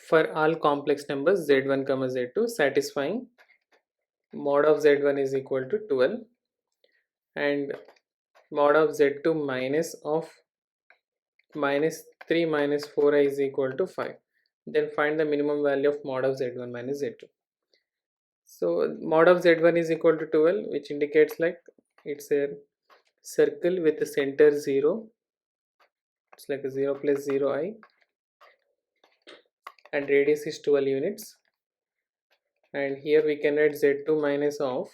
for all complex numbers z1 comma z2 satisfying mod of z1 is equal to 12 and mod of z2 minus of minus 3 minus 4i is equal to 5. Then find the minimum value of mod of z1 minus z2. So mod of z1 is equal to 12, which indicates like it's a circle with the center 0. It's like a 0 plus 0i and radius is 12 units. And here we can write z2 minus of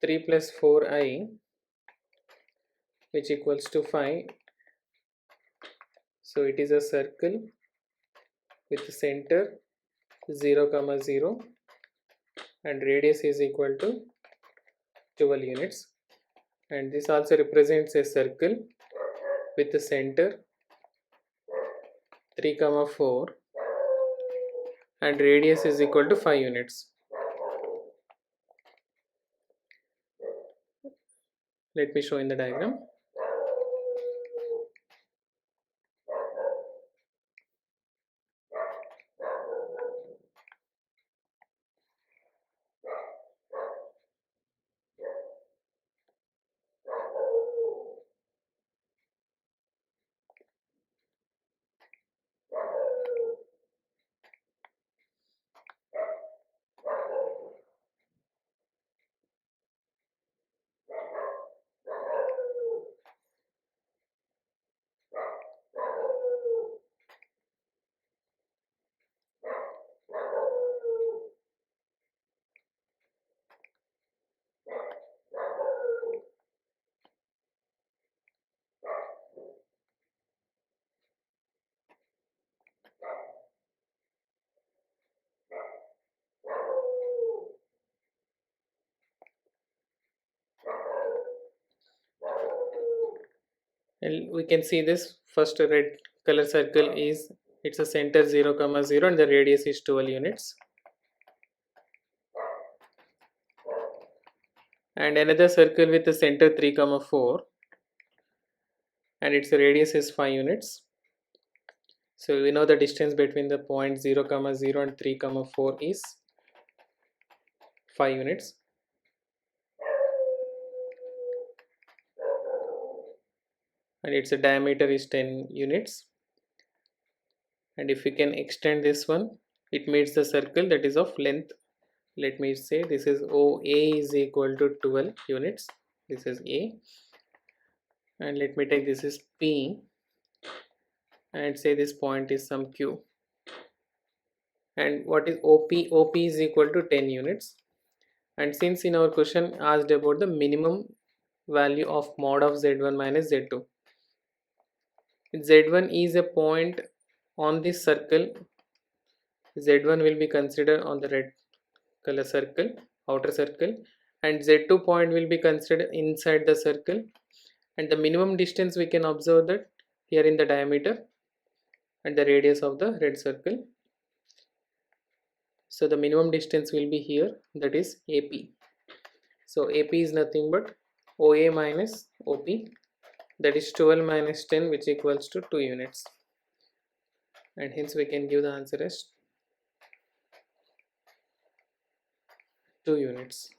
3 plus 4i, which equals to 5. So it is a circle with the center 0 comma 0 and radius is equal to 12 units, and this also represents a circle with the center 3 comma 4 and radius is equal to 5 units. Let me show in the diagram. And we can see this first red color circle is it's a center 0 comma 0 and the radius is 12 units, and another circle with the center 3 comma 4 and its radius is 5 units. So we know the distance between the point 0 comma 0 and 3 comma 4 is 5 units. And its diameter is 10 units. And if we can extend this one, it meets the circle that is of length. Let me say this is OA is equal to 12 units. This is A. And let me take this is P and say this point is some Q. And what is OP? OP is equal to 10 units. And since in our question asked about the minimum value of mod of z1 minus z2, z1 is a point on this circle. Z1 will be considered on the red color circle, outer circle, and z2 point will be considered inside the circle, and the minimum distance we can observe that here in the diameter and the radius of the red circle. So the minimum distance will be here, that is AP. So AP is nothing but OA minus OP, that is 12 minus 10, which equals to 2 units, and hence we can give the answer as 2 units.